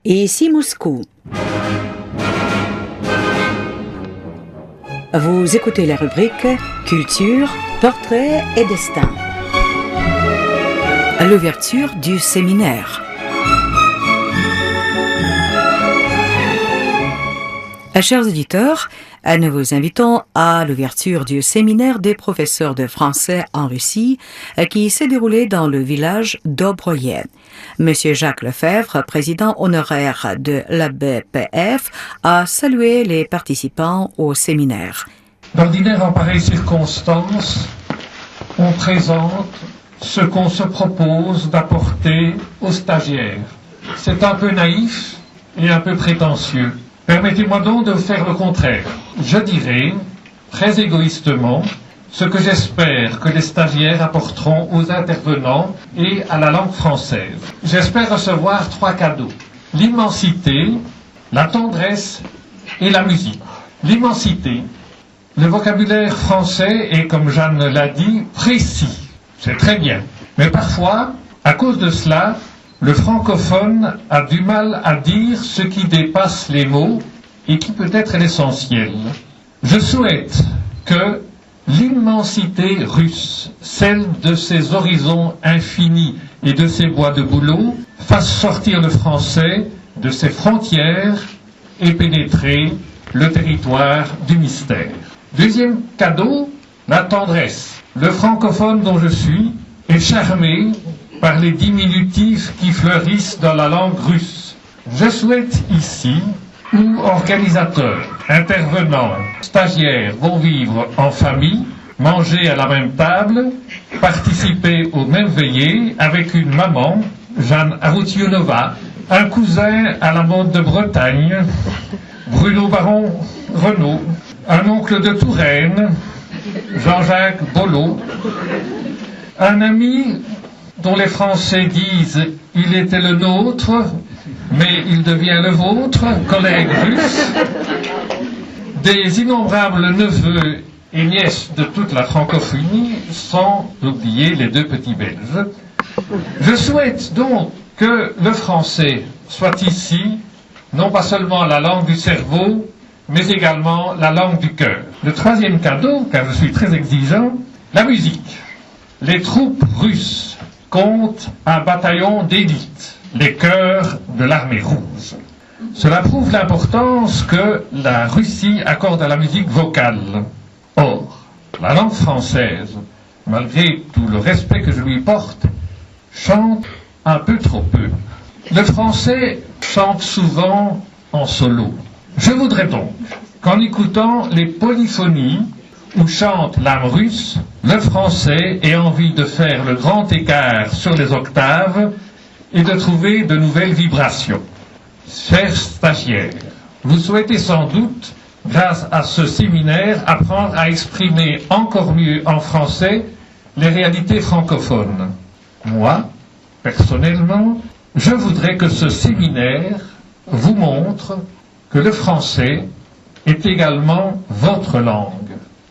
Et ici Moscou. Vous écoutez la rubrique Culture, Portrait et Destin. L'ouverture du séminaire. Chers auditeurs, nous vous invitons à l'ouverture du séminaire des professeurs de français en Russie qui s'est déroulé dans le village d'Obroye. Monsieur Jacques Lefebvre, président honoraire de l'ABPF, a salué les participants au séminaire. D'ordinaire, en pareille circonstance, on présente ce qu'on se propose d'apporter aux stagiaires. C'est un peu naïf et un peu prétentieux. Permettez-moi donc de faire le contraire. Je dirais, très égoïstement, ce que j'espère que les stagiaires apporteront aux intervenants et à la langue française. J'espère recevoir 3 cadeaux. L'immensité, la tendresse et la musique. L'immensité. Le vocabulaire français est, comme Jeanne l'a dit, précis. C'est très bien. Mais parfois, à cause de cela, le francophone a du mal à dire ce qui dépasse les mots et qui peut être l'essentiel. Je souhaite que l'immensité russe, celle de ses horizons infinis et de ses bois de bouleau, fasse sortir le français de ses frontières et pénétrer le territoire du mystère. Deuxième cadeau, la tendresse. Le francophone dont je suis est charmé par les diminutifs qui fleurissent dans la langue russe. Je souhaite ici où organisateurs, intervenants, stagiaires vont vivre en famille, manger à la même table, participer aux mêmes veillées avec une maman, Jeanne Arutiunova, un cousin à la mode de Bretagne, Bruno Baron Renaud, un oncle de Touraine, Jean-Jacques Bollot, un ami dont les Français disent « il était le nôtre », mais il devient le vôtre, collègue russe, des innombrables neveux et nièces de toute la francophonie, sans oublier les 2 petits Belges. Je souhaite donc que le français soit ici, non pas seulement la langue du cerveau, mais également la langue du cœur. Le 3e cadeau, car je suis très exigeant, la musique. Les troupes russes comptent un bataillon d'élite, les chœurs de l'armée rouge. Cela prouve l'importance que la Russie accorde à la musique vocale. Or, la langue française, malgré tout le respect que je lui porte, chante un peu trop peu. Le français chante souvent en solo. Je voudrais donc qu'en écoutant les polyphonies où chante l'âme russe, le français ait envie de faire le grand écart sur les octaves et de trouver de nouvelles vibrations. Chers stagiaires, vous souhaitez sans doute, grâce à ce séminaire, apprendre à exprimer encore mieux en français les réalités francophones. Moi, personnellement, je voudrais que ce séminaire vous montre que le français est également votre langue,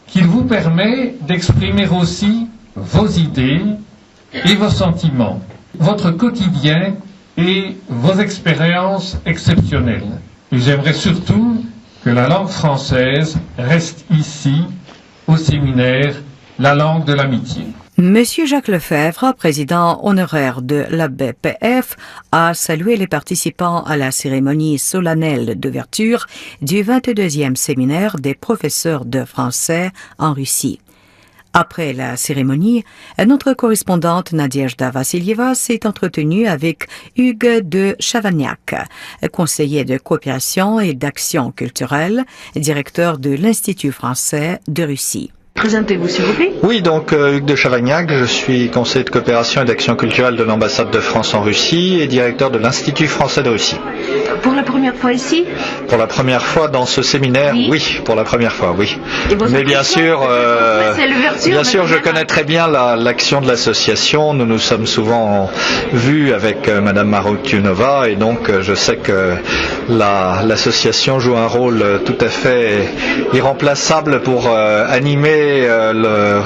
qu'il vous permet d'exprimer aussi vos idées et vos sentiments, votre quotidien et vos expériences exceptionnelles. Et j'aimerais surtout que la langue française reste ici, au séminaire, la langue de l'amitié. Monsieur Jacques Lefebvre, président honoraire de l'ABPF, a salué les participants à la cérémonie solennelle d'ouverture du 22e séminaire des professeurs de français en Russie. Après la cérémonie, notre correspondante Nadezhda Vassilieva s'est entretenue avec Hugues de Chavagnac, conseiller de coopération et d'action culturelle, directeur de l'Institut français de Russie. Présentez-vous, s'il vous plaît. Oui, donc Hugues de Chavagnac, je suis conseiller de coopération et d'action culturelle de l'ambassade de France en Russie et directeur de l'Institut français de Russie. Pour la première fois ici? Pour la première fois dans ce séminaire, oui, pour la première fois, oui. Mais bien sûr, je connais très bien l'action de l'association. Nous nous sommes souvent vus avec Madame Marutiunova et donc je sais que l'association joue un rôle tout à fait irremplaçable pour animer le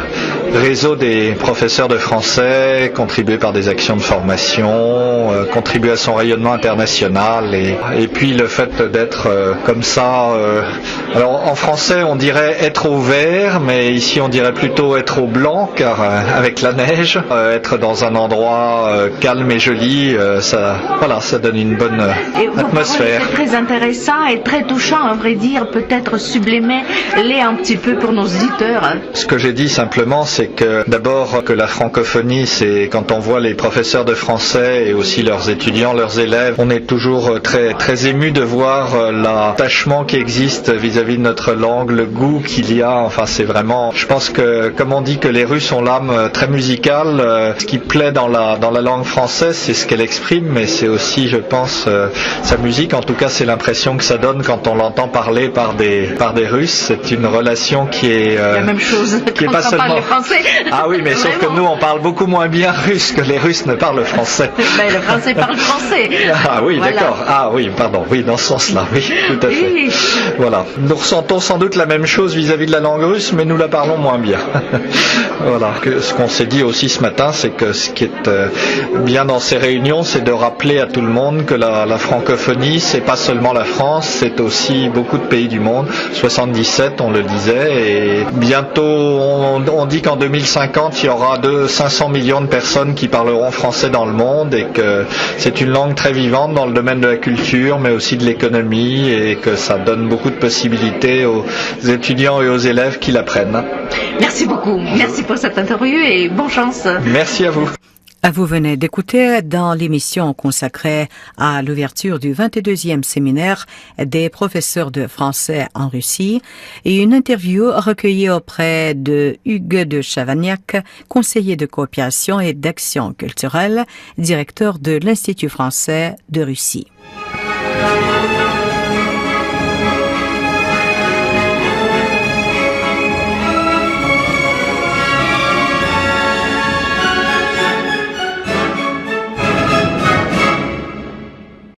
réseau des professeurs de français, contribuer par des actions de formation, contribuer à son rayonnement international et Et puis le fait d'être comme ça, alors en français on dirait être au vert, mais ici on dirait plutôt être au blanc, car avec la neige, être dans un endroit calme et joli, ça donne une bonne atmosphère. C'est très intéressant et très touchant, à vrai dire, peut-être sublimer-les un petit peu pour nos auditeurs. Ce que j'ai dit simplement, c'est que d'abord que la francophonie, c'est quand on voit les professeurs de français et aussi leurs étudiants, leurs élèves, on est toujours très très ému de voir l'attachement qui existe vis-à-vis de notre langue, le goût qu'il y a. Enfin, c'est vraiment, je pense que comme on dit que les Russes ont l'âme très musicale, ce qui plaît dans la langue française, c'est ce qu'elle exprime, mais c'est aussi, je pense, sa musique. En tout cas, c'est l'impression que ça donne quand on l'entend parler par des Russes. C'est une relation qui est la même chose qui est pas seulement parle français. Ah oui, mais sauf que nous on parle beaucoup moins bien russe que les Russes ne parlent français. Mais le français parle français. Ah oui, voilà. D'accord. Ah oui, pardon. Oui, dans ce sens-là. Oui, tout à fait. Oui. Voilà. Nous ressentons sans doute la même chose vis-à-vis de la langue russe, mais nous la parlons moins bien. Voilà. Ce qu'on s'est dit aussi ce matin, c'est que ce qui est bien dans ces réunions, c'est de rappeler à tout le monde que la francophonie, c'est pas seulement la France, c'est aussi beaucoup de pays du monde. 77, on le disait, et bientôt, on dit qu'en 2050, il y aura 500 millions de personnes qui parleront français dans le monde, et que c'est une langue très vivante dans le domaine de la culture, mais aussi de l'économie, et que ça donne beaucoup de possibilités aux étudiants et aux élèves qui l'apprennent. Merci beaucoup. Merci pour cette interview et bonne chance. Merci à vous. Vous venez d'écouter dans l'émission consacrée à l'ouverture du 22e séminaire des professeurs de français en Russie et une interview recueillie auprès de Hugues de Chavagnac, conseiller de coopération et d'action culturelle, directeur de l'Institut français de Russie.